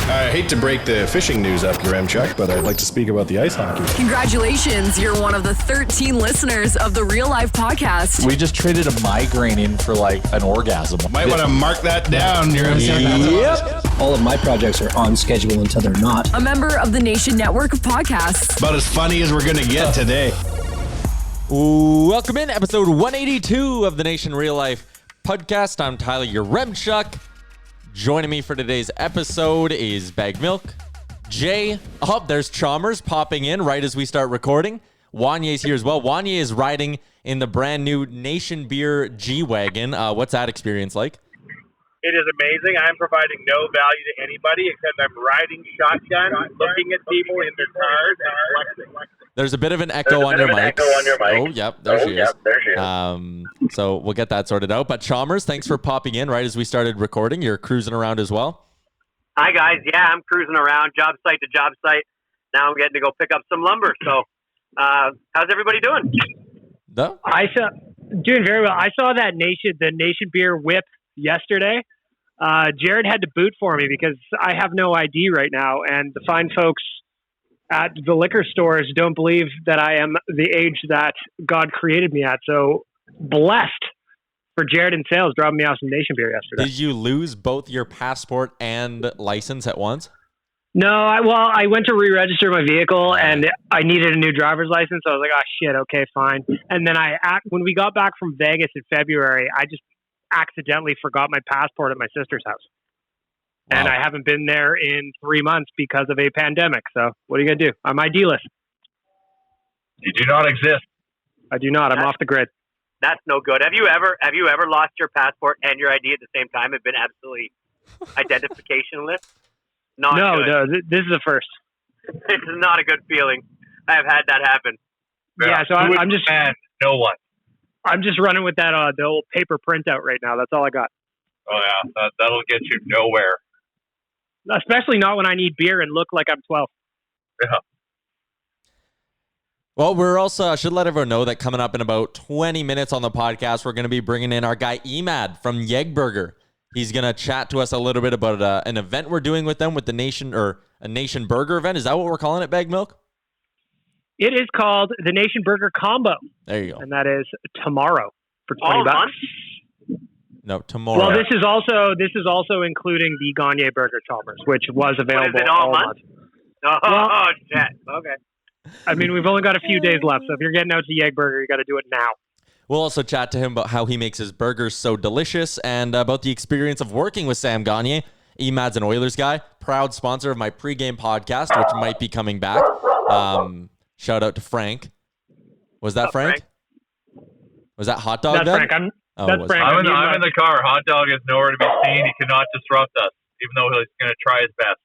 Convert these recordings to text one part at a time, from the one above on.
I hate to break the fishing news up, Yaremchuk, but I'd like to speak about the ice hockey. Congratulations, you're one of the 13 listeners of the Real Life podcast. We just traded a migraine in for like an orgasm. Might want to mark that down, Yaremchuk. Yep. All of my projects are on schedule until they're not. A member of the Nation Network of Podcasts. About as funny as we're going to get today. Welcome in, episode 182 of the Nation Real Life podcast. I'm Tyler Yaremchuk. Joining me for today's episode is Bag Milk, Jay. Oh, there's Chalmers popping in right as we start recording. Wanye's here as well. Wanye is riding in the brand new NationBeer G-Wagon. What's that experience like? It is amazing. I'm providing no value to anybody except I'm riding shotgun, looking at people in their cars, and flexing. There's a bit of an echo on your mic. Oh, yep, there she is. So we'll get that sorted out. But Chalmers, thanks for popping in right as we started recording. You're cruising around as well. Hi, guys. Yeah, I'm cruising around, job site to job site. Now I'm getting to go pick up some lumber. So how's everybody doing? No? Doing very well. I saw that the NationBeer whip yesterday. Jared had to boot for me because I have no ID right now, and the fine folks at the liquor stores don't believe that I am the age that God created me at. So blessed for Jared and Sales dropping me off some NationBeer yesterday. Did you lose both your passport and license at once? No, I went to re-register my vehicle and I needed a new driver's license. So I was like, oh shit, okay, fine. And then when we got back from Vegas in February, I just accidentally forgot my passport at my sister's house. Wow. And I haven't been there in 3 months because of a pandemic. So what are you going to do? I'm ID-less. You do not exist. I do not. I'm off the grid. That's no good. Have you ever lost your passport and your ID at the same time? Have been absolutely identificationless? No, this is the first. This is not a good feeling. I have had that happen. Yeah, so I'm just... No one. I'm just running with that the old paper printout right now. That's all I got. Oh, yeah. That'll get you nowhere. Especially not when I need beer and look like I'm 12. Yeah. Well, we're also, I should let everyone know that coming up in about 20 minutes on the podcast, we're going to be bringing in our guy Emad from YEG Burger. He's going to chat to us a little bit about an event we're doing with them with the Nation, or a Nation Burger event. Is that what we're calling it, Bag Milk? It is called the Nation Burger Combo. There you go. And that is tomorrow for $20. No, tomorrow. Well, this is also including the Gagner Burger Chalmers, which was available all month. Oh, shit. Okay. I mean, we've only got a few days left, so if you're getting out to YEG Burger, you got to do it now. We'll also chat to him about how he makes his burgers so delicious and about the experience of working with Sam Gagner. Emad's an Oilers guy, proud sponsor of my pregame podcast, which might be coming back. Shout out to Frank. Was that Frank? Was that Hot Dog? That's then? Frank. That's Frank. I'm in the car. Hot Dog is nowhere to be seen. He cannot disrupt us, even though he's going to try his best.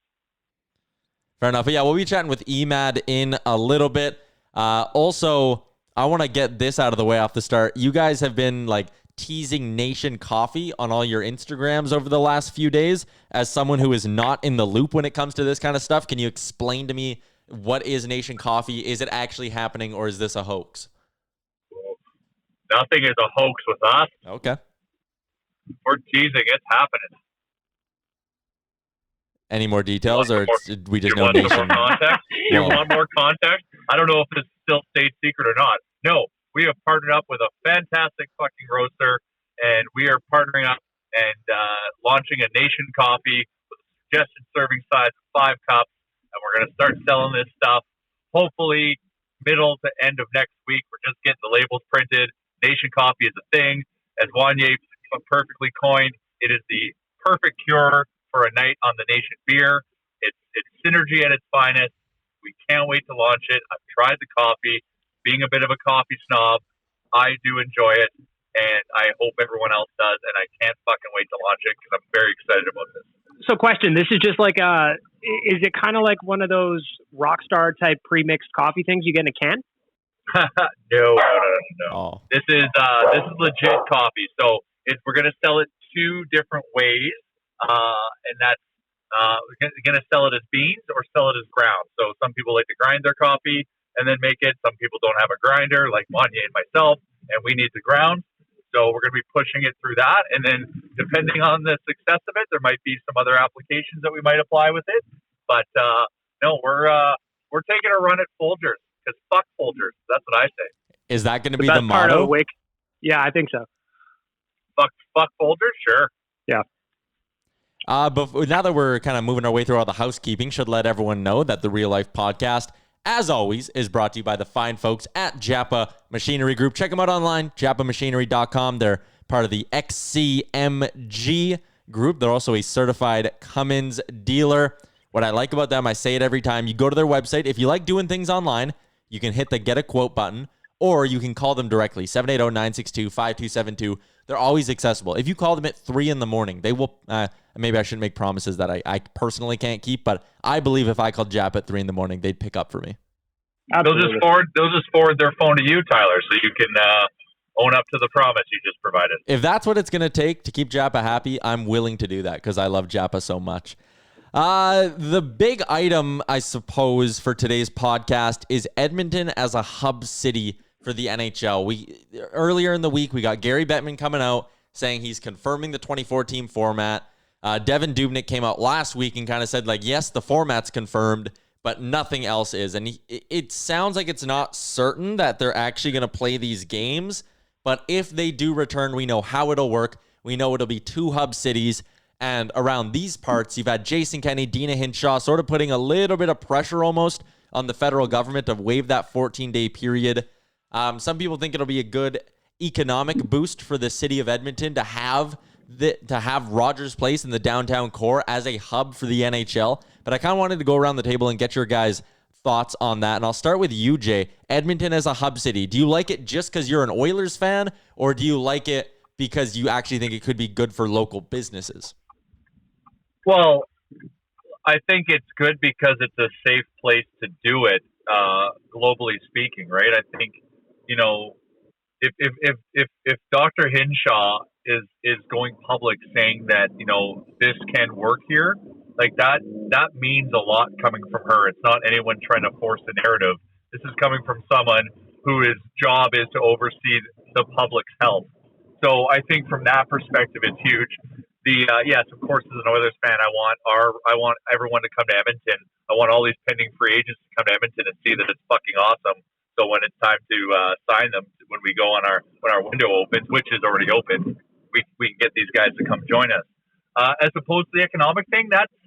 Fair enough. But yeah, we'll be chatting with Emad in a little bit. Also, I want to get this out of the way off the start. You guys have been like teasing NationCoffee on all your Instagrams over the last few days. As someone who is not in the loop when it comes to this kind of stuff, can you explain to me what is NationCoffee? Is it actually happening, or is this a hoax? Nothing is a hoax with us. Okay. We're teasing. It's happening. Any more details, or we just know Nation? You want more context? I don't know if this still stayed secret or not. No, we have partnered up with a fantastic fucking roaster, and we are partnering up and launching a NationCoffee with a suggested serving size of 5 cups, and we're going to start selling this stuff hopefully middle to end of next week. We're just getting the labels printed. NationCoffee is a thing. As Wanye perfectly coined, it is the perfect cure for a night on the NationBeer. It's synergy at its finest. We can't wait to launch it. I've tried the coffee. Being a bit of a coffee snob, I do enjoy it, and I hope everyone else does, and I can't fucking wait to launch it because I'm very excited about this. So question, this is just like is it kind of like one of those Rockstar type pre-mixed coffee things you get in a can? No. Oh. This is legit coffee. So we're going to sell it 2 different ways, and that's we're going to sell it as beans or sell it as ground. So some people like to grind their coffee and then make it. Some people don't have a grinder, like Wanye and myself, and we need the ground. So we're going to be pushing it through that. And then depending on the success of it, there might be some other applications that we might apply with it. But no, we're taking a run at Folgers because fuck Folgers. That's what I say. Is that going to be best the part motto? of Wake. Yeah, I think so. Fuck Folgers? Sure. Yeah. But now that we're kind of moving our way through all the housekeeping, should let everyone know that the Real Life Podcast, as always, is brought to you by the fine folks at Japa Machinery Group. Check them out online, japamachinery.com. They're part of the XCMG group. They're also a certified Cummins dealer. What I like about them, I say it every time, you go to their website. If you like doing things online, you can hit the Get a Quote button, or you can call them directly, 780-962-5272. They're always accessible. If you call them at 3 in the morning, they will, maybe I shouldn't make promises that I personally can't keep, but I believe if I called Jap at 3 in the morning, they'd pick up for me. Absolutely. They'll just forward their phone to you, Tyler, so you can own up to the promise you just provided. If that's what it's going to take to keep Japa happy, I'm willing to do that because I love Japa so much. The big item, I suppose, for today's podcast is Edmonton as a hub city for the NHL. Earlier in the week, we got Gary Bettman coming out saying he's confirming the 24-team format. Devin Dubnyk came out last week and kind of said, like, yes, the format's confirmed, but nothing else is. And it sounds like it's not certain that they're actually going to play these games, but if they do return, we know how it'll work. We know it'll be 2 hub cities. And around these parts, you've had Jason Kenney, Dina Hinshaw sort of putting a little bit of pressure almost on the federal government to waive that 14-day period. Some people think it'll be a good economic boost for the city of Edmonton to have Rogers Place in the downtown core as a hub for the NHL. But I kind of wanted to go around the table and get your guys' thoughts on that. And I'll start with you, Jay. Edmonton as a hub city. Do you like it just because you're an Oilers fan, or do you like it because you actually think it could be good for local businesses? Well, I think it's good because it's a safe place to do it, globally speaking, right? I think, you know, if Dr. Hinshaw is going public saying that, you know, this can work here, like that means a lot coming from her. It's not anyone trying to force a narrative. This is coming from someone whose job is to oversee the public's health. So I think from that perspective, it's huge. Yes, of course, as an Oilers fan, I want everyone to come to Edmonton. I want all these pending free agents to come to Edmonton and see that it's fucking awesome. So when it's time to sign them, when we go on when our window opens, which is already open, we can get these guys to come join us. As opposed to the economic thing, that's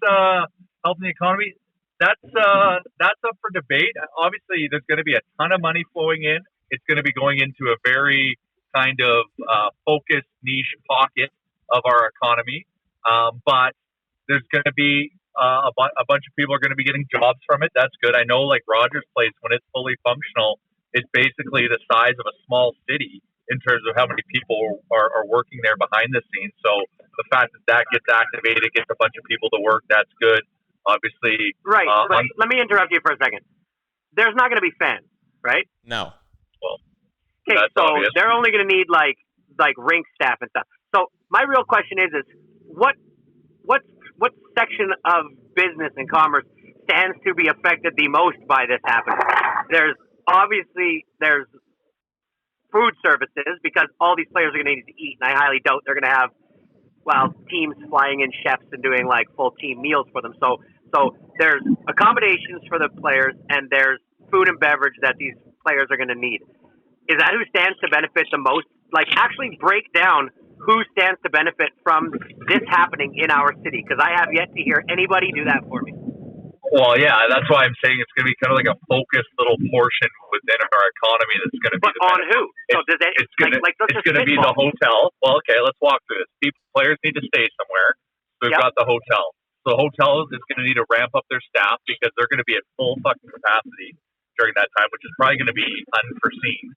helping the economy. That's up for debate. Obviously, there's going to be a ton of money flowing in. It's going to be going into a very kind of focused niche pocket of our economy, but there's going to be a bunch of people are going to be getting jobs from it. That's good. I know, like Rogers Place, when it's fully functional, it's basically the size of a small city in terms of how many people are working there behind the scenes. So the fact that gets activated, gets a bunch of people to work, that's good. Obviously, right. Let me interrupt you for a second. There's not going to be fans, right? No. Well, okay, so obvious. They're only going to need like rink staff and stuff. So my real question is what section of business and commerce stands to be affected the most by this happening? There's food services, because all these players are going to need to eat, and I highly doubt they're going to have teams flying in chefs and doing like full team meals for them. So there's accommodations for the players, and there's food and beverage that these players are going to need. Is that who stands to benefit the most? Like, actually break down who stands to benefit from this happening in our city, because I have yet to hear anybody do that for me. Well, yeah, that's why I'm saying it's going to be kind of like a focused little portion within our economy that's going to be. But on who? So does it? It's going to be the hotel. Well, okay, let's walk through this. Players need to stay somewhere. So we've got the hotel. So the hotel is going to need to ramp up their staff because they're going to be at full fucking capacity during that time, which is probably going to be unforeseen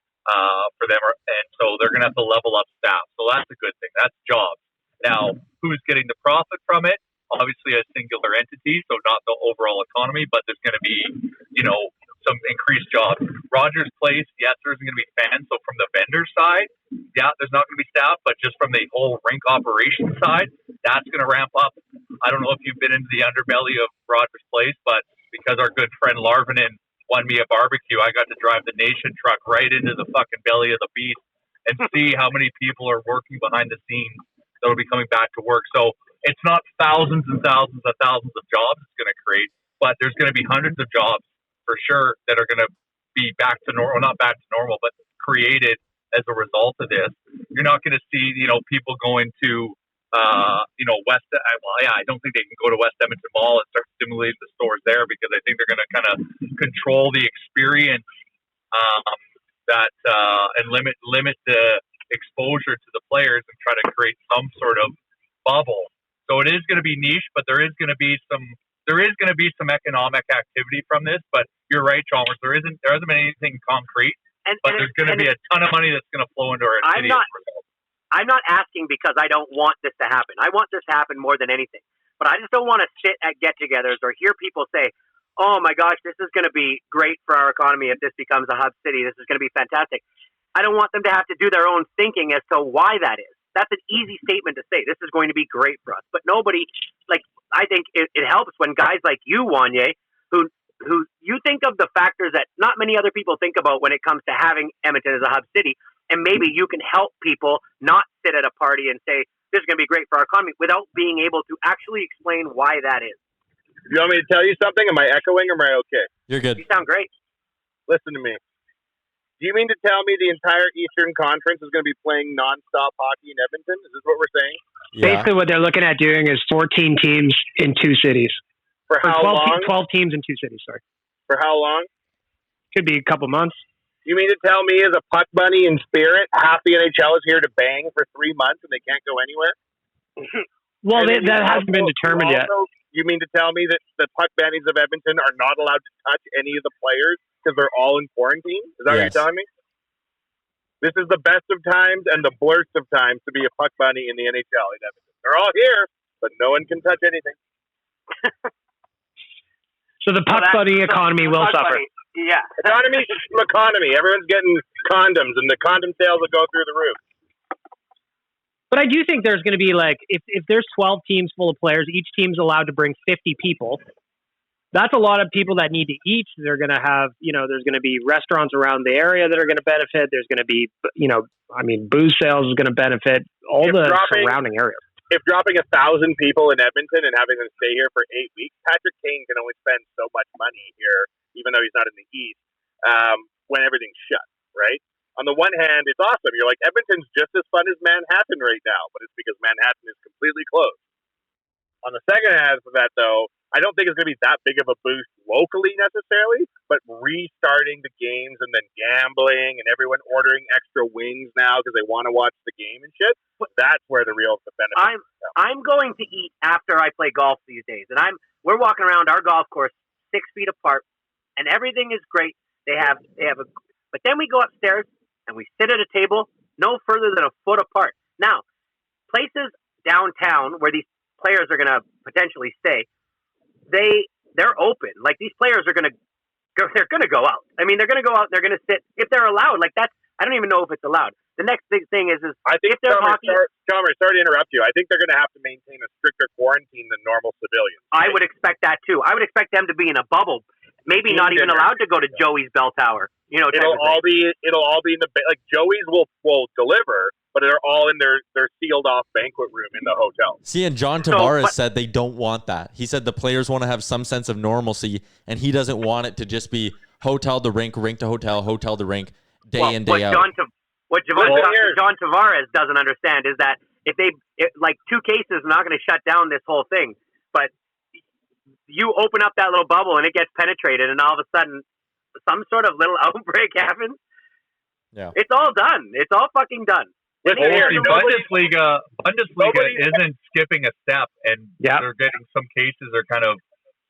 for them. And so they're going to have to level up staff. So that's a good thing. That's jobs. Now, who's getting the profit from it? Obviously a singular entity, so not the overall economy, but there's going to be, some increased jobs. Rogers Place, yes, there isn't going to be fans. So from the vendor side, yeah, there's not going to be staff, but just from the whole rink operation side, that's going to ramp up. I don't know if you've been into the underbelly of Rogers Place, but because our good friend Larvinen won me a barbecue, I got to drive the Nation truck right into the fucking belly of the beast and see how many people are working behind the scenes that will be coming back to work. So it's not thousands and thousands of jobs it's going to create, but there's going to be hundreds of jobs for sure that are going to be back to normal, not back to normal, but created as a result of this. You're not going to see, people going to, I don't think they can go to West Edmonton Mall and start stimulating the stores there, because I think they're going to kind of control the experience and limit the exposure to the players and try to create some sort of bubble. So it is going to be niche, but there is going to be some economic activity from this. But you're right, Chalmers. There hasn't been anything concrete, but there's going to be a ton of money that's going to flow into our city as a result. I'm not asking because I don't want this to happen. I want this to happen more than anything. But I just don't want to sit at get-togethers or hear people say, oh my gosh, this is going to be great for our economy if this becomes a hub city. This is going to be fantastic. I don't want them to have to do their own thinking as to why that is. That's an easy statement to say. This is going to be great for us. But nobody, I think it helps when guys like you, Wanye, who you think of the factors that not many other people think about when it comes to having Edmonton as a hub city. And maybe you can help people not sit at a party and say, this is going to be great for our economy without being able to actually explain why that is. You want me to tell you something? Am I echoing or am I okay? You're good. You sound great. Listen to me. Do you mean to tell me the entire Eastern Conference is going to be playing nonstop hockey in Edmonton? Is this what we're saying? Yeah. Basically, what they're looking at doing is 14 teams in 2 cities. For how long? 12 teams in 2 cities, sorry. For how long? Could be a couple months. You mean to tell me, as a puck bunny in spirit, half the NHL is here to bang for 3 months and they can't go anywhere? Well, that hasn't been determined yet. You mean to tell me that the puck bunnies of Edmonton are not allowed to touch any of the players because they're all in quarantine? Is that what you're telling me? This is the best of times and the worst of times to be a puck bunny in the NHL in Edmonton. They're all here, but no one can touch anything. So the puck bunny economy will suffer. Yeah. Economy. Everyone's getting condoms, and the condom sales will go through the roof. But I do think there's going to be, if there's 12 teams full of players, each team's allowed to bring 50 people. That's a lot of people that need to eat. They're going to have, there's going to be restaurants around the area that are going to benefit. There's going to be, booze sales is going to benefit all the surrounding areas. If dropping 1,000 people in Edmonton and having them stay here for 8 weeks, Patrick Kane can only spend so much money here, even though he's not in the East, when everything's shut, right? On the one hand, it's awesome. You're like, Edmonton's just as fun as Manhattan right now, but it's because Manhattan is completely closed. On the second half of that, though, I don't think it's going to be that big of a boost locally necessarily, but restarting the games and then gambling and everyone ordering extra wings now because they want to watch the game and shit, that's where the real benefit is. I'm going to eat after I play golf these days, and we're walking around our golf course 6 feet apart, and everything is great. But then we go upstairs and we sit at a table no further than a foot apart. Now, places downtown where these players are going to potentially stay, they're open. Like, these players are going to go out. I mean, they're going to go out and they're going to sit if they're allowed. Like, that's, I don't even know if it's allowed. The next big thing is I think if they're hockey. Chalmers, sorry to interrupt you. I think they're going to have to maintain a stricter quarantine than normal civilians. Right? I would expect that too. I would expect them to be in a bubble, maybe not even allowed to go to Joey's Bell Tower. It'll all be in the Joey's will deliver, but they're all in their sealed off banquet room in the hotel. See, and John Tavares said they don't want that. He said the players want to have some sense of normalcy, and he doesn't want it to just be hotel to rink, rink to hotel to rink, day in, day out. What John Tavares doesn't understand is that if 2 cases are not going to shut down this whole thing, but you open up that little bubble and it gets penetrated, and all of a sudden some sort of little outbreak happens. Yeah, it's all done. It's all fucking done. Bundesliga isn't skipping a step, and they're getting some cases are kind of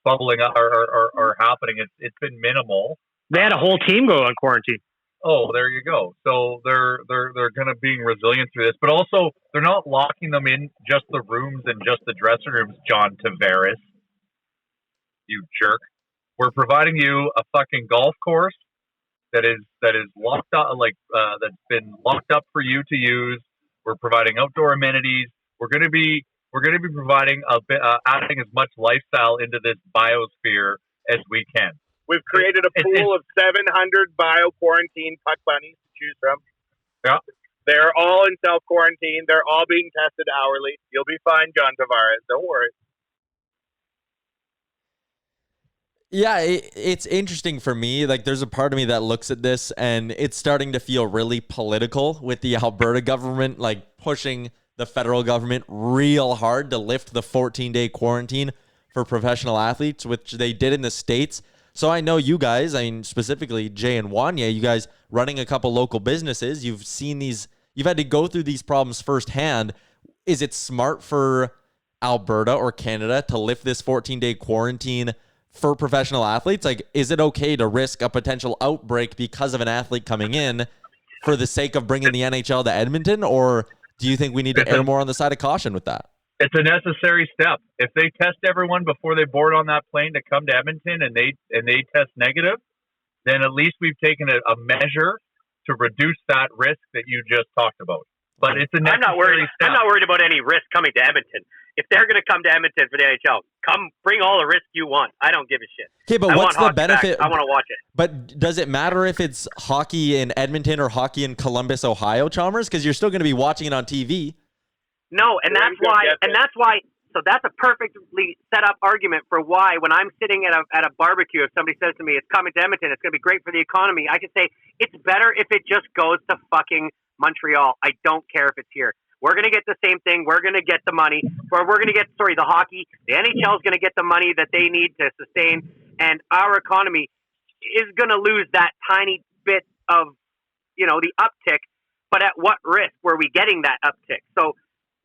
bubbling up or happening. It's been minimal. They had a whole team go on quarantine. Oh, there you go. So they're going to be resilient through this, but also they're not locking them in just the rooms and just the dressing rooms. John Tavares, you jerk. We're providing you a fucking golf course that is locked up, that's been locked up for you to use. We're providing outdoor amenities. We're going to be providing adding as much lifestyle into this biosphere as we can. We've created a pool of 700 bio-quarantine puck bunnies to choose from. Yeah. They're all in self-quarantine. They're all being tested hourly. You'll be fine, John Tavares. Don't worry. Yeah, it's interesting for me. Like, there's a part of me that looks at this and it's starting to feel really political with the Alberta government, like pushing the federal government real hard to lift the 14-day quarantine for professional athletes, which they did in the States. So I know you guys, I mean, specifically Jay and Wanya, you guys running a couple local businesses, you've seen these, you've had to go through these problems firsthand. Is it smart for Alberta or Canada to lift this 14-day quarantine for professional athletes? Like, is it okay to risk a potential outbreak because of an athlete coming in for the sake of bringing the NHL to Edmonton? Or do you think we need to err more on the side of caution with that? It's a necessary step. If they test everyone before they board on that plane to come to Edmonton and they test negative, then at least we've taken a measure to reduce that risk that you just talked about. But it's a necessary step. I'm not worried about any risk coming to Edmonton. If they're going to come to Edmonton for the NHL, come bring all the risk you want. I don't give a shit. Okay, but what's the benefit? I want to watch it. But does it matter if it's hockey in Edmonton or hockey in Columbus, Ohio, Chalmers? Because you're still going to be watching it on TV. No, and that's why. So that's a perfectly set up argument for why when I'm sitting at a barbecue, if somebody says to me, it's coming to Edmonton, it's going to be great for the economy, I can say, it's better if it just goes to fucking Montreal. I don't care if it's here. We're going to get the same thing. We're going to get the money. Or we're going to get, the hockey. The NHL is going to get the money that they need to sustain. And our economy is going to lose that tiny bit of, the uptick. But at what risk were we getting that uptick? So,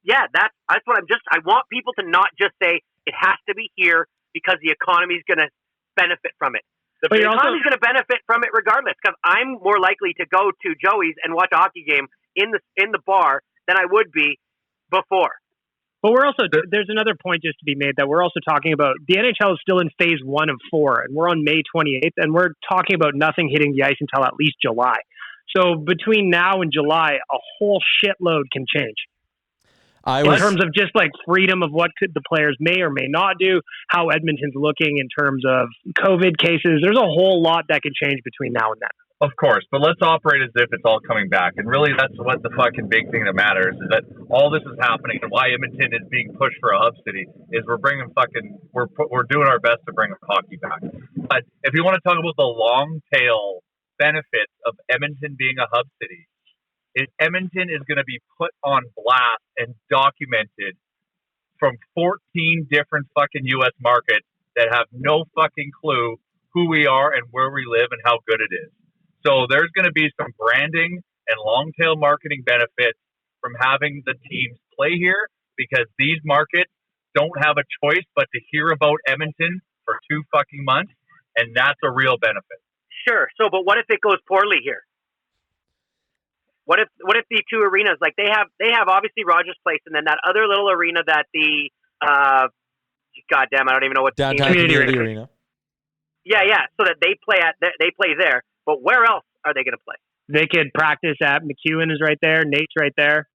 yeah, that's what I want people to not just say it has to be here because the economy is going to benefit from it. The economy is going to benefit from it regardless, because I'm more likely to go to Joey's and watch a hockey game in the bar than I would be before. But there's another point just to be made that we're also talking about. The NHL is still in phase 1 of 4, and we're on May 28th, and we're talking about nothing hitting the ice until at least July. So between now and July, a whole shitload can change. In terms of just like freedom of what the players may or may not do, how Edmonton's looking in terms of COVID cases. There's a whole lot that can change between now and then. Of course, but let's operate as if it's all coming back. And really, that's what the fucking big thing that matters is that all this is happening, and why Edmonton is being pushed for a hub city is we're doing our best to bring hockey back. But if you want to talk about the long tail benefits of Edmonton being a hub city, Edmonton is going to be put on blast and documented from 14 different fucking U.S. markets that have no fucking clue who we are and where we live and how good it is. So there's going to be some branding and long-tail marketing benefits from having the teams play here, because these markets don't have a choice but to hear about Edmonton for 2 fucking months, and that's a real benefit. Sure. So, but what if it goes poorly here? What if the 2 arenas, like they have obviously Rogers Place, and then that other little arena that the goddamn, I don't even know what downtown community arena. Yeah. So that they play there. But where else are they going to play? They could practice at McEwen is right there. Nate's right there.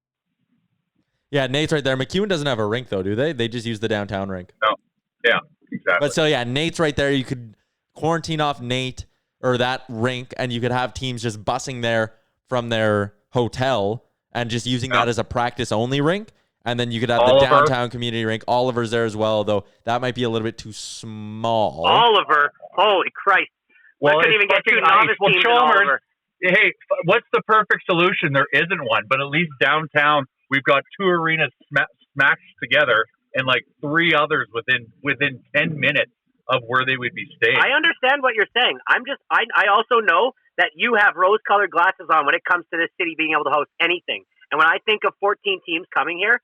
Yeah, Nate's right there. McEwen doesn't have a rink, though, do they? They just use the downtown rink. No. Yeah, exactly. But so, yeah, Nate's right there. You could quarantine off Nate or that rink, and you could have teams just bussing there from their hotel and just using that as a practice-only rink. And then you could have the downtown community rink. Oliver's there as well, though that might be a little bit too small. Oliver? Holy Christ. Well, couldn't even get 2 novice teams in Oliver. Hey, what's the perfect solution? There isn't one, but at least downtown we've got 2 arenas smashed together and like 3 others within 10 minutes of where they would be staying. I understand what you're saying. I also know that you have rose-colored glasses on when it comes to this city being able to host anything. And when I think of 14 teams coming here,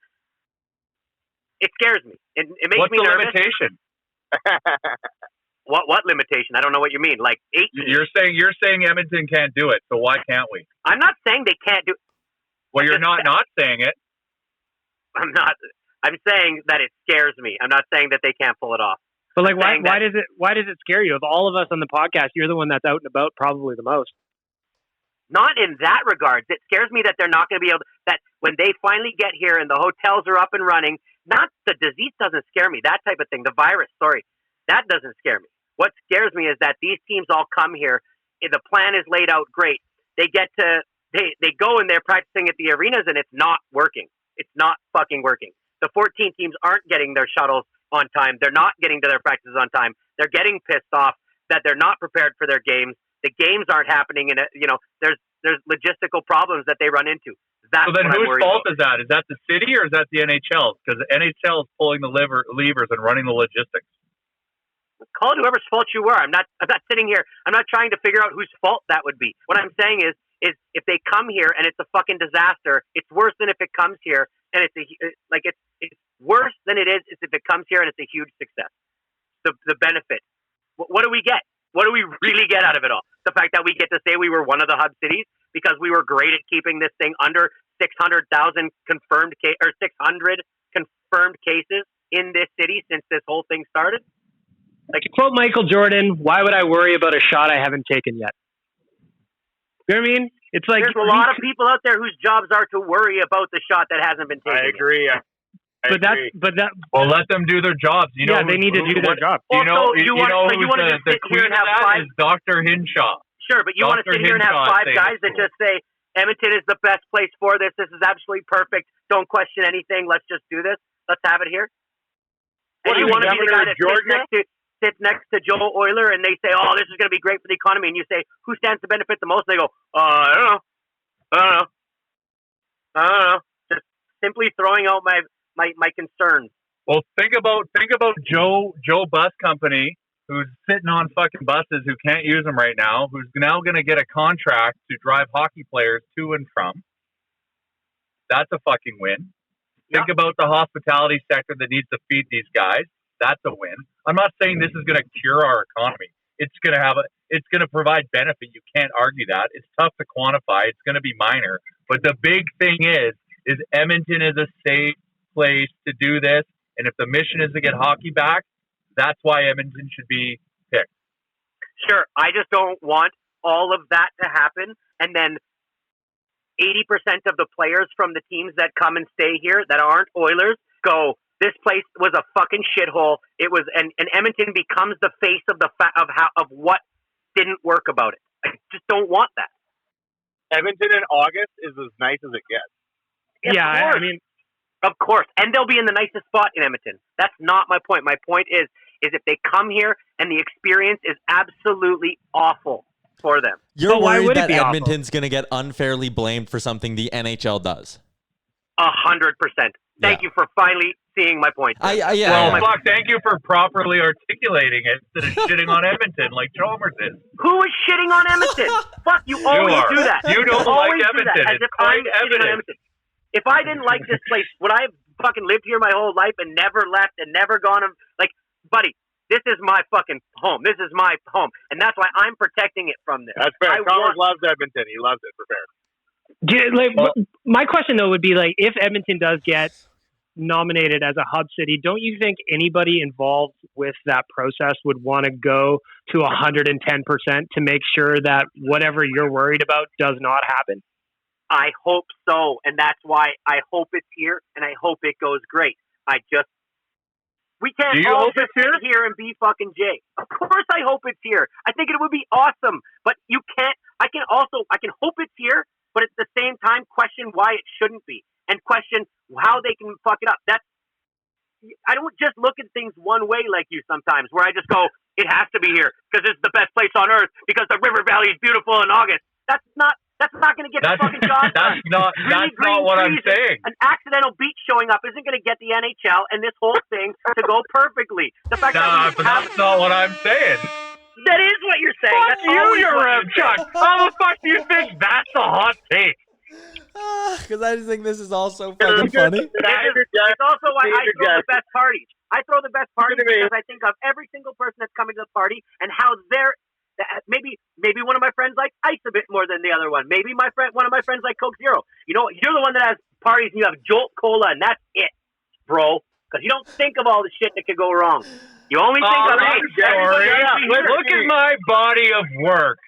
it scares me. It makes me nervous. What's the limitation? What limitation? I don't know what you mean. Like 8 teams. You're saying Edmonton can't do it, so why can't we? I'm not saying they can't do it. Well, you're not saying it. I'm not. I'm saying that it scares me. I'm not saying that they can't pull it off. But like, why does it scare you? Of all of us on the podcast, you're the one that's out and about probably the most. Not in that regard. It scares me that they're not going to be able to, that when they finally get here and the hotels are up and running, not the disease doesn't scare me, that type of thing. The virus, that doesn't scare me. What scares me is that these teams all come here. The plan is laid out great. They get to they go and they're practicing at the arenas and it's not working. It's not fucking working. The 14 teams aren't getting their shuttles on time. They're not getting to their practices on time. They're getting pissed off that they're not prepared for their games. The games aren't happening, and there's logistical problems that they run into. That's so then what whose fault is that? Is that the city or is that the NHL? Because the NHL is pulling the levers and running the logistics. Call it whoever's fault you were. I'm not sitting here. I'm not trying to figure out whose fault that would be. What I'm saying is if they come here and it's a fucking disaster, it's worse than if it comes here and it's worse than it is if it comes here and it's a huge success. The benefit. What do we get? What do we really get out of it all? The fact that we get to say we were one of the hub cities because we were great at keeping this thing under 600,000 confirmed 600 confirmed cases in this city since this whole thing started. Like, to quote Michael Jordan, why would I worry about a shot I haven't taken yet? You know what I mean? It's like there's a lot of people out there whose jobs are to worry about the shot that hasn't been taken. I agree. Well, let them do their jobs. You know, they need to do their job. You know the queen of that is Dr. Hinshaw. Sure, but you want to sit here and have five guys that just say Edmonton is the best place for this. This is absolutely perfect. Don't question anything. Let's just do this. Let's have it here. And you want to be the guy that sits next to Joe Euler and they say, oh, this is going to be great for the economy. And you say, who stands to benefit the most? And they go, I don't know. Just simply throwing out my concerns. Well, think about Joe Bus Company, who's sitting on fucking buses who can't use them right now, who's now going to get a contract to drive hockey players to and from. That's a fucking win. Think about the hospitality sector that needs to feed these guys. That's a win. I'm not saying this is going to cure our economy. It's going to provide benefit. You can't argue that. It's tough to quantify. It's going to be minor. But the big thing is Edmonton is a safe place to do this. And if the mission is to get hockey back, that's why Edmonton should be picked. Sure. I just don't want all of that to happen. And then 80% of the players from the teams that come and stay here that aren't Oilers go, this place was a fucking shithole. It was, and Edmonton becomes the face of of what didn't work about it. I just don't want that. Edmonton in August is as nice as it gets. I mean, of course, and they'll be in the nicest spot in Edmonton. That's not my point. My point is if they come here and the experience is absolutely awful for them. You're worried that Edmonton's going to get unfairly blamed for something the NHL does. 100%. Thank you for finally seeing my point. Thank you for properly articulating it instead of shitting on Edmonton like Chalmers is. Who is shitting on Edmonton? Fuck, you always do that. You don't like Edmonton. It's quite evident. If I didn't like this place, would I have fucking lived here my whole life and never left and never gone? Buddy, this is my fucking home. This is my home. And that's why I'm protecting it from this. That's fair. Chalmers loves Edmonton. He loves it for fair. My question, though, would be, if Edmonton does get nominated as a hub city, don't you think anybody involved with that process would want to go to 110% to make sure that whatever you're worried about does not happen? I hope so, and that's why I hope it's here, and I hope it goes great. We can't all just sit here and be fucking Jay. Of course I hope it's here. I think it would be awesome, but you can't. I can hope it's here, but at the same time question why it shouldn't be, and question how they can fuck it up. I don't just look at things one way like you sometimes, where I just go, it has to be here because it's the best place on earth because the River Valley is beautiful in August. That's not going to get the fucking job done. That's not what I'm saying. An accidental beach showing up isn't going to get the NHL and this whole thing to go perfectly. The fact but that's not what I'm saying. That is what you're saying. Fuck that's you, Chuck. How the fuck do you think that's a hot take? Because I just think this is all so fucking funny. It's also why I throw the best parties. I throw the best parties because I think of every single person that's coming to the party and how they're. Maybe one of my friends likes ice a bit more than the other one. Maybe one of my friends like Coke Zero. You know, you're the one that has parties and you have Jolt Cola and that's it, bro. Because you don't think of all the shit that could go wrong. You only think of Look at my body of work.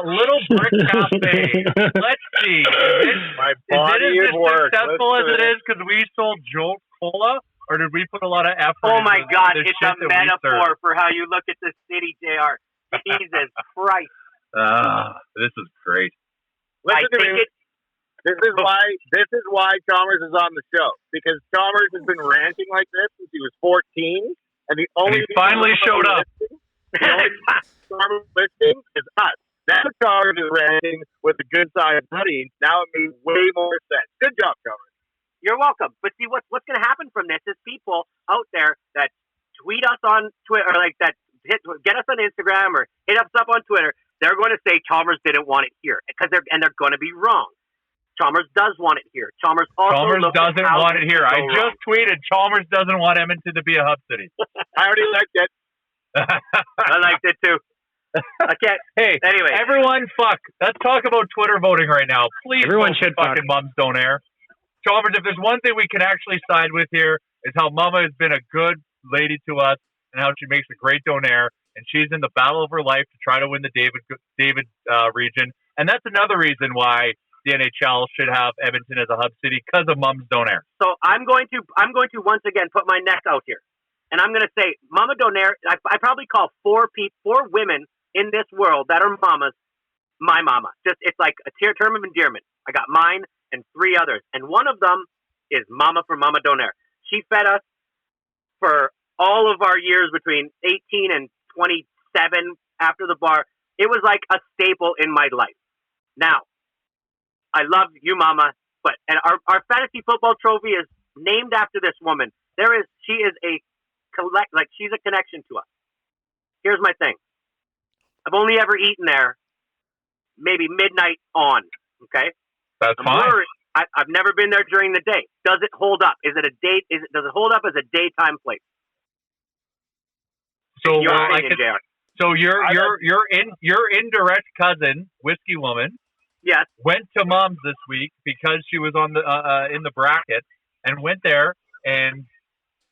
Little Brick Cafe. Let's see. Is it as successful as it is because we sold Jolt Cola? Or did we put a lot of effort Oh my God, the it's shit a metaphor for how you look at the city, JR. Jesus Christ. This is great. I think This is why Chalmers is on the show, because Chalmers has been ranting like this since he was 14, and he finally showed up. The only Chalmers listening is us. Now Chalmers is ranting with a good side of money. Now it makes way more sense. Good job, Chalmers. You're welcome. But see, what's going to happen from this is people out there that tweet us on Twitter, or like that get us on Instagram or hit us up on Twitter. They're going to say Chalmers didn't want it here because they're going to be wrong. Chalmers does want it here. Chalmers doesn't want it here. I just tweeted Chalmers doesn't want Edmonton to be a hub city. I already liked it. I liked it too. Okay. Hey, anyway, everyone, fuck. Let's talk about Twitter voting right now. Please, everyone should fucking Mums Don't Air. Chalmers, if there's one thing we can actually side with here, is how Mama has been a good lady to us and how she makes a great donaire, and she's in the battle of her life to try to win the David region, and that's another reason why the NHL should have Edmonton as a hub city, because of Mums Don't Air. So I'm going to once again put my neck out here, and I'm going to say Mama Don't Air. I probably call four women in this world that are mamas my mama. Just it's like a term of endearment. I got mine and three others, and one of them is Mama from Mama Don't Air. She fed us for all of our years between 18 and 27 after the bar. It was like a staple in my life. Now, I love you, Mama, and our fantasy football trophy is named after this woman. She is she's a connection to us. Here's my thing. I've only ever eaten there maybe midnight on, okay? That's fine. I've never been there during the day. Does it hold up? Does it hold up as a daytime place? So JR. your indirect cousin, Whiskey Woman, yes, went to Mom's this week because she was on the in the bracket, and went there and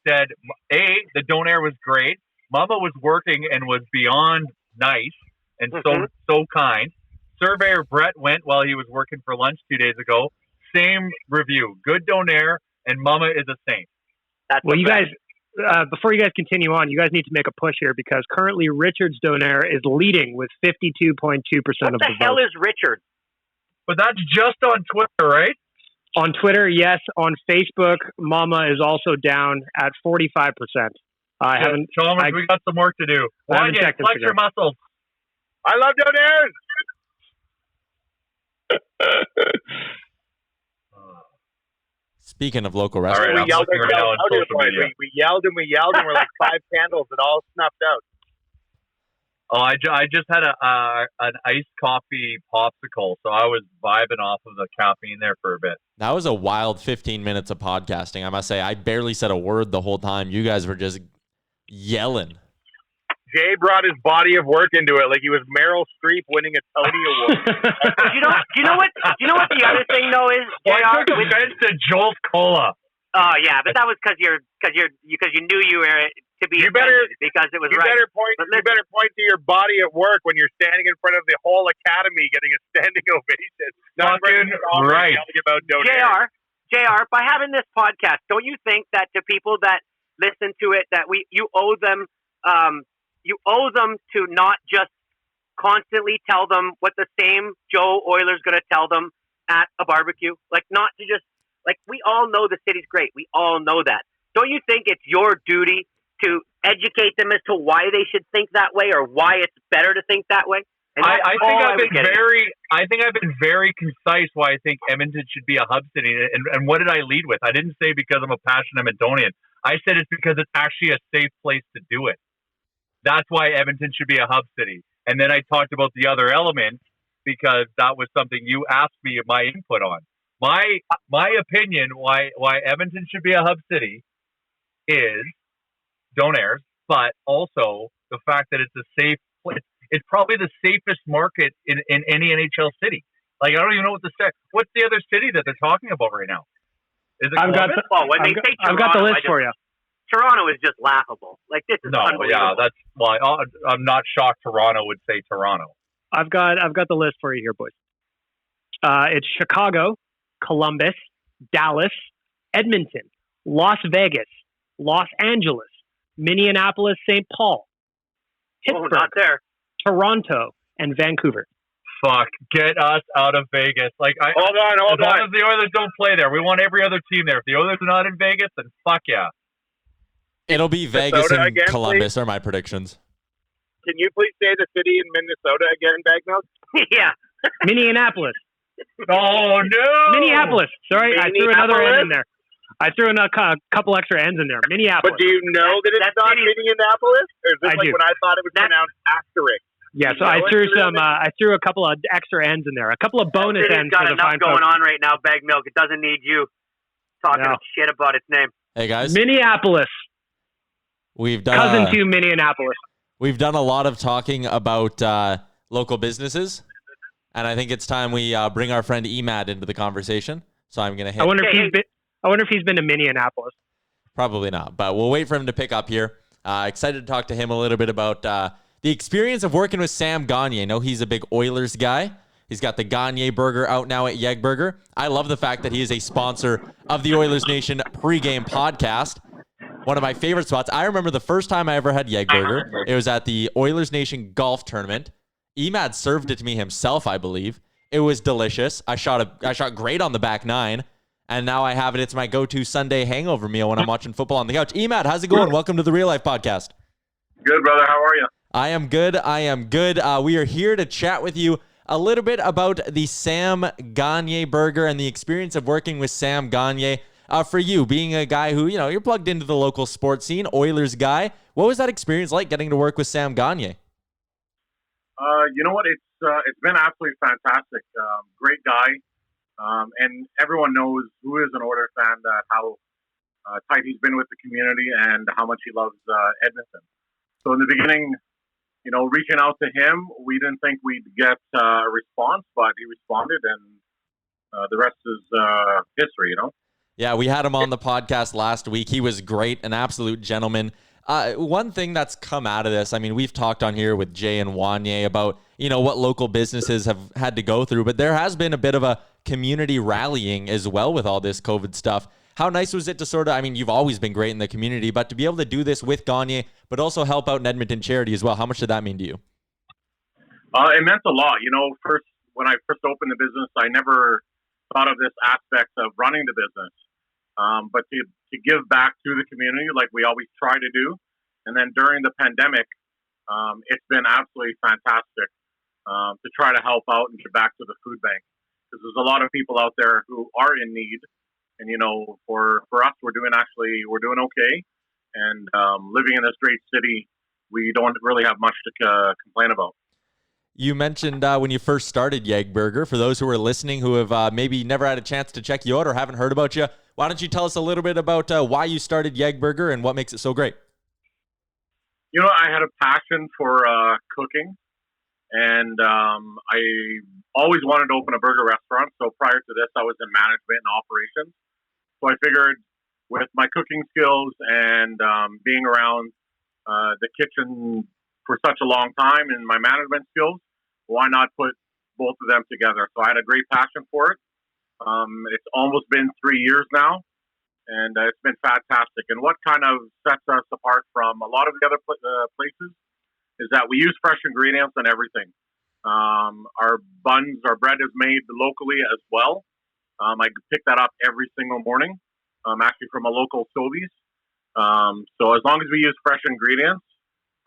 said, the donaire was great. Mama was working and was beyond nice and so kind. Surveyor Brett went while he was working for lunch 2 days ago. Same review. Good donaire, and Mama is a saint. Well, you guys, before you guys continue on, you guys need to make a push here, because currently Richard's donaire is leading with 52.2% of the vote. What the hell is Richard? But that's just on Twitter, right? On Twitter, yes. On Facebook, Mama is also down at 45%. Chalmers, we got some work to do. Flex your muscles. I love donaires. Speaking of local restaurants, we yelled and we're like 5 candles and all snuffed out. Oh, I just had an iced coffee popsicle, so I was vibing off of the caffeine there for a bit. That was a wild 15 minutes of podcasting, I must say. I barely said a word the whole time. You guys were just yelling. Jay brought his body of work into it, like he was Meryl Streep winning a Tony Award. Do you know what the other thing though is? I took offense to Jolt Cola. Oh yeah, but that was because you knew you were to be offended because it was right. You better point to your body at work when you're standing in front of the whole academy getting a standing ovation. Not right. About JR, by having this podcast, don't you think that to people that listen to it, that you owe them to not just constantly tell them what the same Joe Oiler's going to tell them at a barbecue? Like, not to just, like, we all know the city's great. We all know that. Don't you think it's your duty to educate them as to why they should think that way, or why it's better to think that way? And I think I've been very concise why I think Edmonton should be a hub city. And what did I lead with? I didn't say because I'm a passionate Edmontonian. I said it's because it's actually a safe place to do it. That's why Edmonton should be a hub city. And then I talked about the other elements because that was something you asked me my input on. My opinion why Edmonton should be a hub city is donairs, but also the fact that it's a safe place. It's probably the safest market in any NHL city. Like, I don't even know what to say. What's the other city that they're talking about right now? Is it I've got the list for you. Toronto is just laughable. Like, this is unbelievable. Yeah, that's why I'm not shocked Toronto would say Toronto. I've got the list for you here, boys. It's Chicago, Columbus, Dallas, Edmonton, Las Vegas, Los Angeles, Minneapolis, St. Paul, Pittsburgh, not there. Toronto, and Vancouver. fuck, get us out of Vegas. Like, Hold on. as long as the Oilers don't play there, we want every other team there. If the Oilers are not in Vegas, then fuck yeah. It'll be Vegas Minnesota and again, Columbus are my predictions. Can you please say the city in Minnesota again, Bagnell? Yeah. Minneapolis. Oh, no. Minneapolis. Sorry, I threw another N in there. I threw in a couple extra N's in there. Minneapolis. But do you know that it's not Minneapolis? Or is this I like do. when I thought it was pronounced asterisk? Yeah, so I threw I threw a couple of extra N's in there. A couple of bonus N's got for the enough fine going folks. on right now, Bag Milk. It doesn't need you talking shit about its name. Hey, guys. Minneapolis. We've done Cousin to Minneapolis. We've done a lot of talking about local businesses, and I think it's time we bring our friend Emad into the conversation. So I'm going to hit. I wonder if he's been to Minneapolis. Probably not, but we'll wait for him to pick up here. Excited to talk to him a little bit about the experience of working with Sam Gagner. I know he's a big Oilers guy. He's got the Gagner Burger out now at YEG Burger. I love the fact that he is a sponsor of the Oilers Nation pregame podcast. One of my favorite spots. I remember the first time I ever had YEG Burger. It was at the Oilers Nation golf tournament. Emad served it to me himself, I believe. It was delicious. I shot great on the back nine, and now I have it. It's my go-to Sunday hangover meal when I'm watching football on the couch. Emad, how's it going? Welcome to the Real Life Podcast. Good, brother. How are you? I am good. We are here to chat with you a little bit about the Sam Gagner Burger and the experience of working with Sam Gagner. For you, being a guy who, you're plugged into the local sports scene, Oilers guy, what was that experience like getting to work with Sam Gagner? You know what? It's been absolutely fantastic. Great guy. And everyone knows who is an Oilers fan, how tight he's been with the community and how much he loves Edmonton. So in the beginning, reaching out to him, we didn't think we'd get a response, but he responded, and the rest is history, Yeah, we had him on the podcast last week. He was great, an absolute gentleman. One thing that's come out of this, I mean, we've talked on here with Jay and Wanye about, what local businesses have had to go through, but there has been a bit of a community rallying as well with all this COVID stuff. How nice was it to you've always been great in the community, but to be able to do this with Gagner, but also help out an Edmonton charity as well, how much did that mean to you? It meant a lot. When I first opened the business, I never thought of this aspect of running the business. But to give back to the community like we always try to do. And then during the pandemic, it's been absolutely fantastic to try to help out and give back to the food bank. Because there's a lot of people out there who are in need. And, for us, we're doing okay. And living in this great city, we don't really have much to complain about. You mentioned when you first started YEG Burger. For those who are listening who have maybe never had a chance to check you out or haven't heard about you, why don't you tell us a little bit about why you started YEG Burger and what makes it so great? I had a passion for cooking, and I always wanted to open a burger restaurant. So prior to this, I was in management and operations. So I figured with my cooking skills and being around the kitchen for such a long time and my management skills, why not put both of them together? So I had a great passion for it. It's almost been 3 years now, and it's been fantastic. And what kind of sets us apart from a lot of the other places is that we use fresh ingredients on everything. Our buns, our bread is made locally as well. I pick that up every single morning, actually from a local Sobeys. So as long as we use fresh ingredients,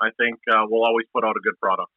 I think we'll always put out a good product.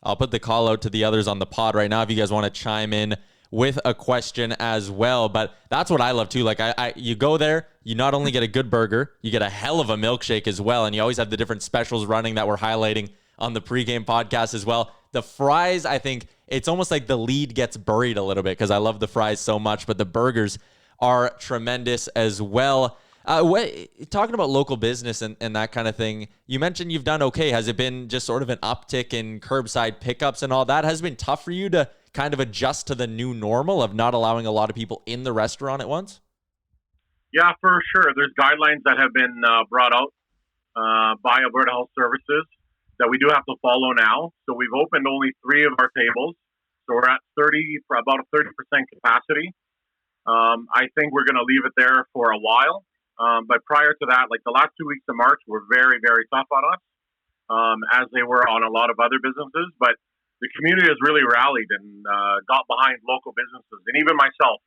I'll put the call out to the others on the pod right now if you guys want to chime in with a question as well. But that's what I love too. Like you go there, you not only get a good burger, you get a hell of a milkshake as well. And you always have the different specials running that we're highlighting on the pregame podcast as well. The fries, I think it's almost like the lead gets buried a little bit because I love the fries so much, but the burgers are tremendous as well. Talking about local business and that kind of thing, you mentioned you've done okay. Has it been just sort of an uptick in curbside pickups and all that? Has it been tough for you to kind of adjust to the new normal of not allowing a lot of people in the restaurant at once? Yeah, for sure. There's guidelines that have been brought out by Alberta Health Services that we do have to follow now. So we've opened only 3 of our tables. So we're at about a 30% capacity. I think we're going to leave it there for a while. But prior to that, like the last 2 weeks of March were very, very tough on us, as they were on a lot of other businesses. But the community has really rallied and got behind local businesses, and even myself.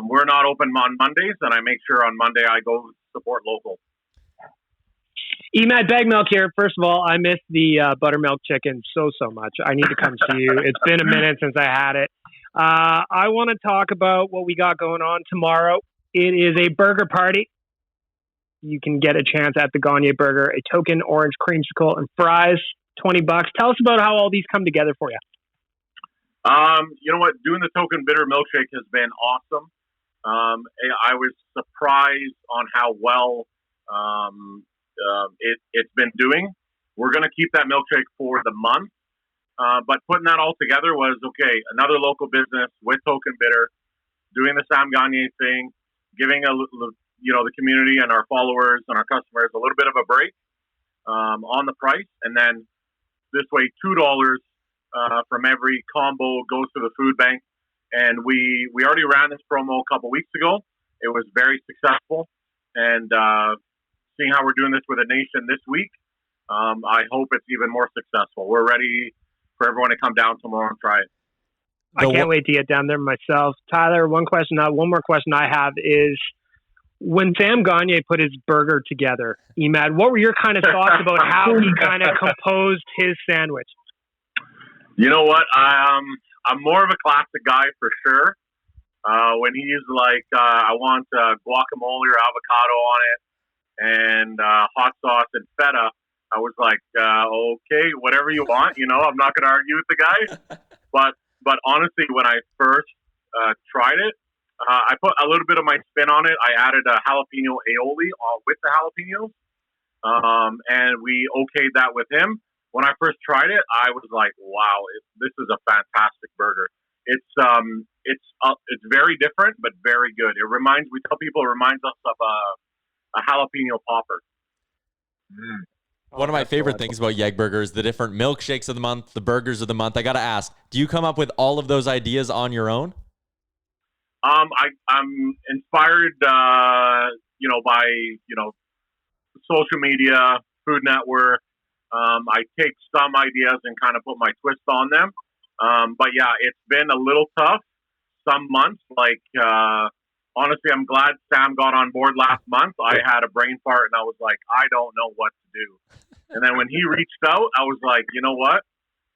We're not open on Mondays, and I make sure on Monday I go support local. Emad Bag Milk here. First of all, I miss the buttermilk chicken so much. I need to come see you. It's been a minute since I had it. I want to talk about what we got going on tomorrow. It is a burger party. You can get a chance at the Gagner Burger, a token orange creamsicle and fries, $20. Tell us about how all these come together for you. You know what? Doing the token bitter milkshake has been awesome. I was surprised on how well it's been doing. We're going to keep that milkshake for the month. But putting that all together was, okay, another local business with token bitter, doing the Sam Gagner thing, giving the community and our followers and our customers a little bit of a break on the price. And then this way, $2 from every combo goes to the food bank. And we already ran this promo a couple weeks ago. It was very successful. And seeing how we're doing this with the nation this week, I hope it's even more successful. We're ready for everyone to come down tomorrow and try it. I can't wait to get down there myself. Tyler, one more question I have is, when Sam Gagner put his burger together, Emad, what were your kind of thoughts about how he kind of composed his sandwich? You know what? I'm more of a classic guy for sure. When he's like, I want guacamole or avocado on it and hot sauce and feta, I was like, okay, whatever you want. I'm not going to argue with the guy. But honestly, when I first tried it, I put a little bit of my spin on it. I added a jalapeno aioli with the jalapenos, and we okayed that with him. When I first tried it, I was like, "Wow, this is a fantastic burger." It's very different, but very good. We tell people it reminds us of a jalapeno popper. One of my favorite things about YEG Burger is the different milkshakes of the month, the burgers of the month. I got to ask, do you come up with all of those ideas on your own? I'm inspired, by social media, Food Network. I take some ideas and kind of put my twist on them. But yeah, it's been a little tough some months. Honestly, I'm glad Sam got on board last month. I had a brain fart and I was like, I don't know what to do. And then when he reached out, I was like, you know what?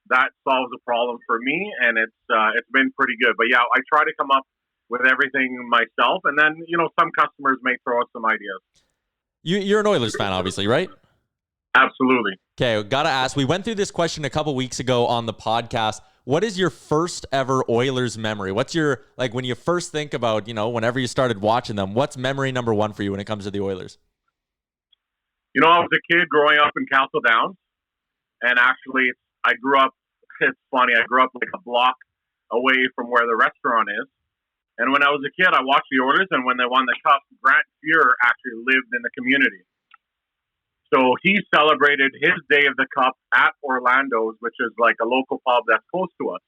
That solves a problem for me, and it's been pretty good. But yeah, I try to come up with everything myself, and then some customers may throw us some ideas. You're an Oilers fan, obviously, right? Absolutely. Okay, gotta ask. We went through this question a couple weeks ago on the podcast. What is your first ever Oilers memory? What's your, when you first think about, whenever you started watching them, what's memory number one for you when it comes to the Oilers? I was a kid growing up in Castle Downs, and actually I grew up, it's funny, I grew up like a block away from where the restaurant is. And when I was a kid, I watched the Oilers, and when they won the Cup, Grant Fuhrer actually lived in the community. So he celebrated his day of the Cup at Orlando's, which is like a local pub that's close to us.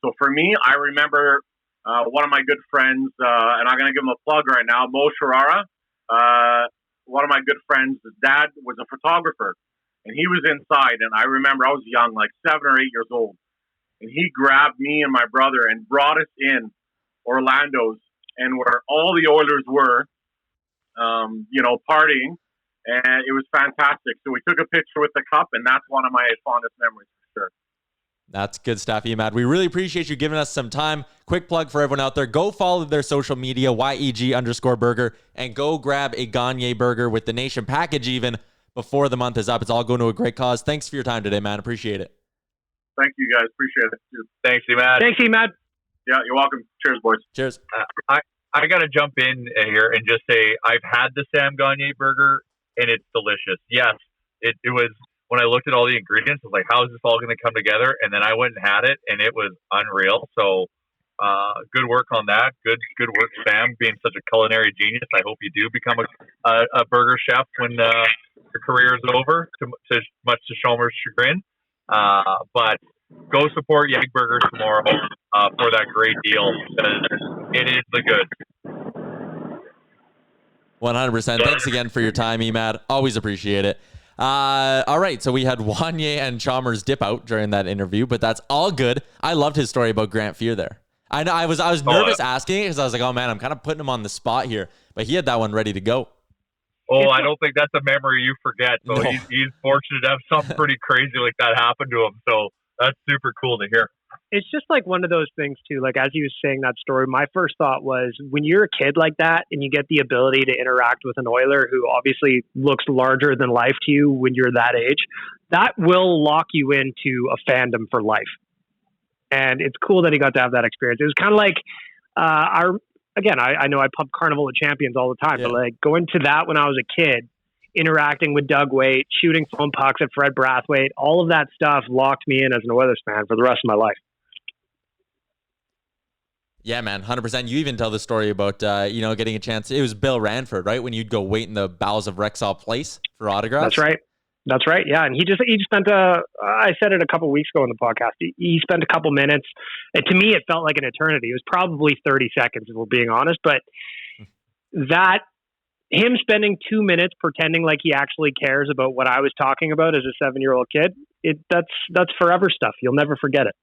So for me, I remember one of my good friends, and I'm going to give him a plug right now, Mo Sharara. One of my good friends, his dad was a photographer, and he was inside. And I remember I was young, like 7 or 8 years old. And he grabbed me and my brother and brought us in Orlando's, and where all the Oilers were, partying. And it was fantastic. So we took a picture with the cup, and that's one of my fondest memories for sure. That's good stuff, Emad. We really appreciate you giving us some time. Quick plug for everyone out there. Go follow their social media, YEG_burger, and go grab a Gagner burger with the Nation package even before the month is up. It's all going to a great cause. Thanks for your time today, man. Appreciate it. Thank you, guys. Appreciate it, too. Thanks, Emad. Thanks, Emad. Yeah, you're welcome. Cheers, boys. Cheers. I got to jump in here and just say I've had the Sam Gagner burger, and it's delicious. Yes, it was, when I looked at all the ingredients, I was like, how is this all going to come together? And then I went and had it, and it was unreal. So good work on that. Good work, Sam, being such a culinary genius. I hope you do become a burger chef when your career is over, much to Shomer's chagrin. But go support YEG Burger tomorrow for that great deal, because it is the good. 100%. Thanks again for your time, Emad. Always appreciate it. All right, so we had Wanye and Chalmers dip out during that interview, but that's all good. I loved his story about Grant Fear there. I know I was nervous asking it because I was like, oh man, I'm kind of putting him on the spot here, but he had that one ready to go. Oh, I don't think that's a memory you forget. So No. he's fortunate to have something pretty crazy like that happen to him. So that's super cool to hear. It's just like one of those things too. Like as he was saying that story, my first thought was when you're a kid like that and you get the ability to interact with an Oiler who obviously looks larger than life to you when you're that age, that will lock you into a fandom for life. And it's cool that he got to have that experience. It was kind of like I know I pump Carnival of Champions all the time, but like going to that when I was a kid, interacting with Doug Waite, shooting foam pucks at Fred Brathwaite, all of that stuff locked me in as an Oilers fan for the rest of my life. Yeah, man, 100%. You even tell the story about, getting a chance. It was Bill Ranford, right? When you'd go wait in the bowels of Rexall Place for autographs. That's right. Yeah. And he spent I said it a couple weeks ago in the podcast. He spent a couple minutes. And to me, it felt like an eternity. It was probably 30 seconds if we're being honest, but him spending 2 minutes pretending like he actually cares about what I was talking about as a 7-year-old kid, that's forever stuff. You'll never forget it.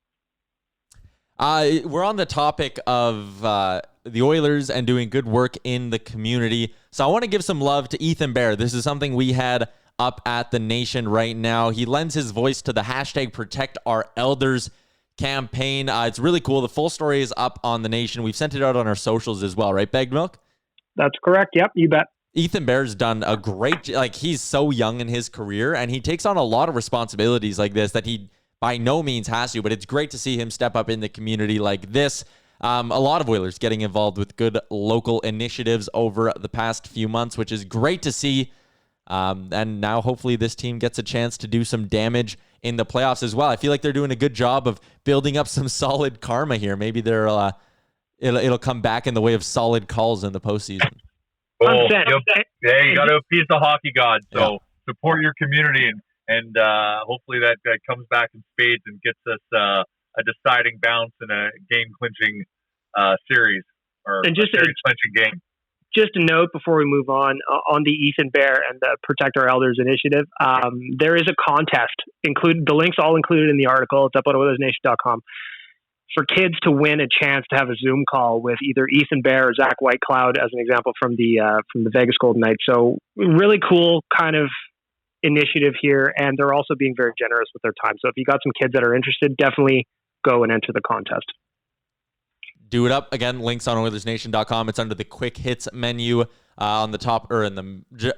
We're on the topic of the Oilers and doing good work in the community. So I want to give some love to Ethan Bear. This is something we had up at the Nation right now. He lends his voice to the hashtag Protect Our Elders campaign. It's really cool. The full story is up on the Nation. We've sent it out on our socials as well, right, Bagged Milk? That's correct. Yep, you bet. Ethan Bear's done a great, he's so young in his career and he takes on a lot of responsibilities like this that he by no means has to, but it's great to see him step up in the community like this. A lot of Oilers getting involved with good local initiatives over the past few months, which is great to see. And now hopefully this team gets a chance to do some damage in the playoffs as well. I feel like they're doing a good job of building up some solid karma here. Maybe it'll come back in the way of solid calls in the postseason. Oh, you got to appease the hockey gods. So support your community and hopefully that comes back in spades and gets us a deciding bounce in a game-clinching series or series-clinching game. Just a note before we move on the Ethan Bear and the Protect Our Elders initiative, there is a contest. The link's all included in the article. It's up on Oilersnation.com for kids to win a chance to have a Zoom call with either Ethan Bear or Zach Whitecloud, as an example from the Vegas Golden Knights. So really cool kind of initiative here, and they're also being very generous with their time. So if you got some kids that are interested, definitely go and enter the contest. Do it up. Again, links on Oilersnation.com. It's under the quick hits menu on the top, or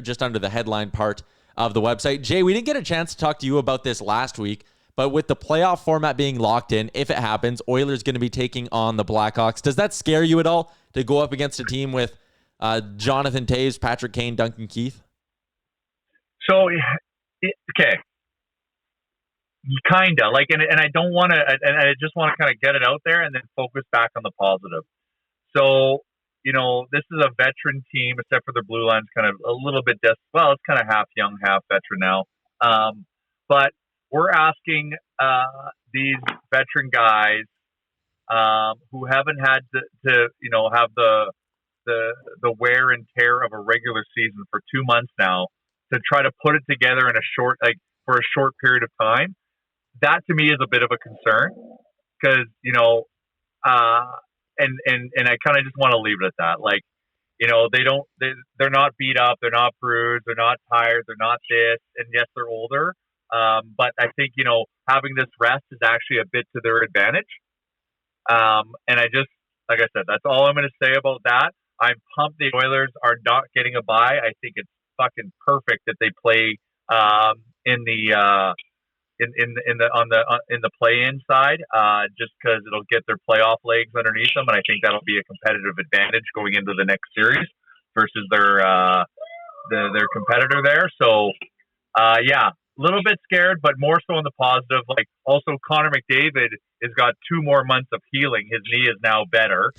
just under the headline part of the website. Jay, we didn't get a chance to talk to you about this last week, but with the playoff format being locked in, if it happens, Oilers going to be taking on the Blackhawks. Does that scare you at all to go up against a team with Jonathan Toews, Patrick Kane, Duncan Keith? So, okay. Kinda and I don't want to, and I just want to kind of get it out there and then focus back on the positive. So, this is a veteran team, except for their blue line's kind of a little bit it's kind of half young, half veteran now. But we're asking these veteran guys who haven't had to have the wear and tear of a regular season for 2 months now to try to put it together in for a short period of time. That to me is a bit of a concern because, and I kind of just want to leave it at that. They're not beat up. They're not bruised. They're not tired. They're not this. And yes, they're older. But I think, having this rest is actually a bit to their advantage. And I just, like I said, that's all I'm going to say about that. I'm pumped the Oilers are not getting a bye. I think it's fucking perfect that they play in the play-in side, just because it'll get their playoff legs underneath them, and I think that'll be a competitive advantage going into the next series versus their competitor there. So, a little bit scared, but more so in the positive. Also, Connor McDavid has got 2 more months of healing. His knee is now better.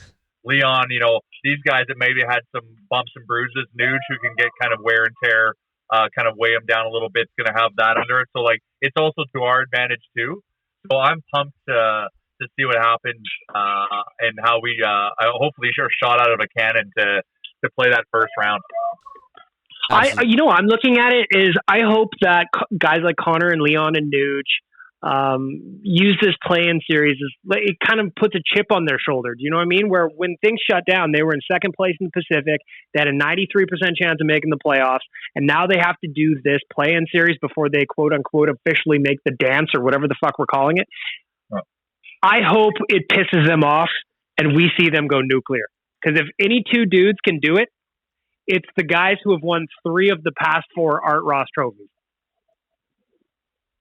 Leon, these guys that maybe had some bumps and bruises, Nuge, who can get kind of wear and tear, kind of weigh them down a little bit, is going to have that under it. So, it's also to our advantage, too. So, I'm pumped to see what happens and how we hopefully shot out of a cannon to play that first round. I'm looking at it is I hope that guys like Connor and Leon and Nuge use this play-in series. It kind of puts a chip on their shoulder. Do you know what I mean? Where when things shut down, they were in second place in the Pacific. They had a 93% chance of making the playoffs. And now they have to do this play-in series before they quote-unquote officially make the dance or whatever the fuck we're calling it. Oh. I hope it pisses them off and we see them go nuclear. Because if any two dudes can do it, it's the guys who have won 3 of the past 4 Art Ross trophies.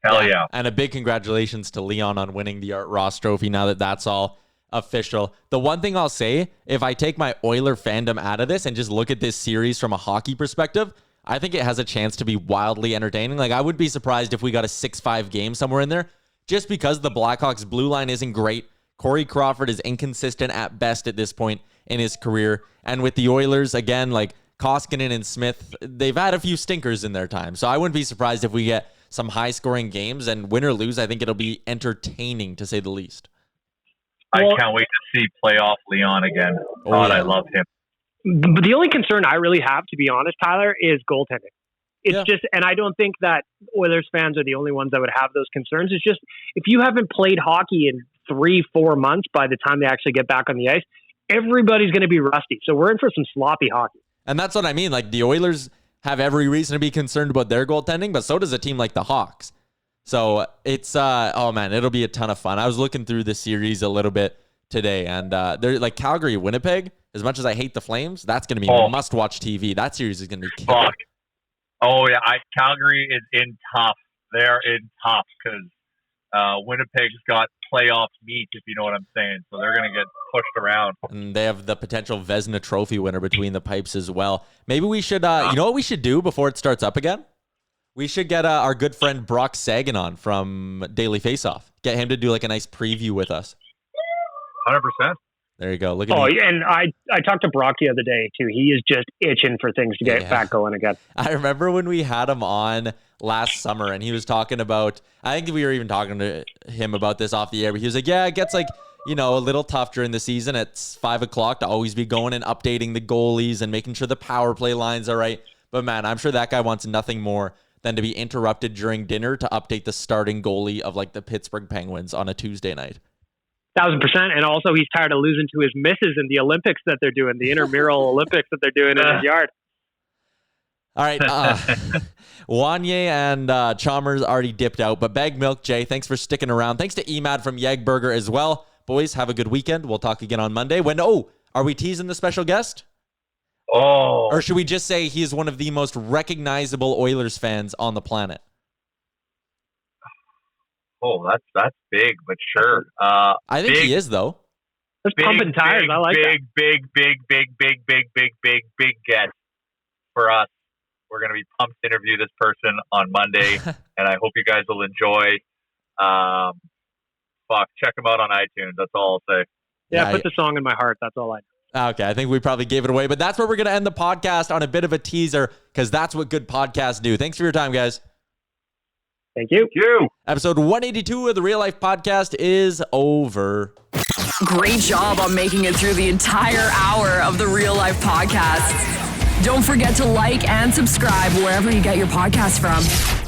Hell yeah. And a big congratulations to Leon on winning the Art Ross trophy now that that's all official. The one thing I'll say, if I take my Oiler fandom out of this and just look at this series from a hockey perspective, I think it has a chance to be wildly entertaining. Like, I would be surprised if we got a 6-5 game somewhere in there, just because the Blackhawks blue line isn't great. Corey Crawford is inconsistent at best at this point in his career. And with the Oilers, again, like Koskinen and Smith, they've had a few stinkers in their time. So I wouldn't be surprised if we get some high-scoring games. And win or lose, I think it'll be entertaining, to say the least. I can't wait to see playoff Leon again. God, I love him. But the only concern I really have, to be honest, Tyler, is goaltending. It's just, and I don't think that Oilers fans are the only ones that would have those concerns. It's just, if you haven't played hockey in 3-4 months by the time they actually get back on the ice, everybody's going to be rusty. So we're in for some sloppy hockey. And that's what I mean. Like, the Oilers have every reason to be concerned about their goaltending, but so does a team like the Hawks. So it's, oh man, it'll be a ton of fun. I was looking through the series a little bit today, and they're like Calgary, Winnipeg. As much as I hate the Flames, that's going to be must-watch TV. That series is going to be killer. Oh yeah, Calgary is in tough. They're in tough because Winnipeg's got playoff meat, if you know what I'm saying. So they're going to get pushed around. And they have the potential Vezina Trophy winner between the pipes as well. Maybe we should, you know what we should do before it starts up again? We should get our good friend Brock Sagan on from Daily Faceoff. Get him to do like a nice preview with us. 100%. There you go. Look at and I talked to Brock the other day too. He is just itching for things to get back going again. I remember when we had him on last summer and he was talking about, I think we were even talking to him about this off the air, but he was like, yeah, it gets like, you know, a little tough during the season. It's 5 o'clock to always be going and updating the goalies and making sure the power play lines are right. But man, I'm sure that guy wants nothing more than to be interrupted during dinner to update the starting goalie of like the Pittsburgh Penguins on a Tuesday night. 1,000%. And also he's tired of losing to his misses in the Olympics that they're doing, the intramural Olympics that they're doing in his yard. All right. Wanye and Chalmers already dipped out, but Bag Milk, Jay, thanks for sticking around. Thanks to Emad from YEG Burger as well. Boys, have a good weekend. We'll talk again on Monday. Are we teasing the special guest? Oh. Or should we just say he is one of the most recognizable Oilers fans on the planet? Oh, that's big, but sure. I think he is, though. That's pumping tires. I like that. Big get for us. We're going to be pumped to interview this person on Monday, and I hope you guys will enjoy. Check him out on iTunes. That's all I'll say. Yeah, put the song in my heart. That's all I know. Okay, I think we probably gave it away, but that's where we're going to end the podcast, on a bit of a teaser, because that's what good podcasts do. Thanks for your time, guys. Thank you. Episode 182 of the Real Life Podcast is over. Great job on making it through the entire hour of the Real Life Podcast. Don't forget to like and subscribe wherever you get your podcast from.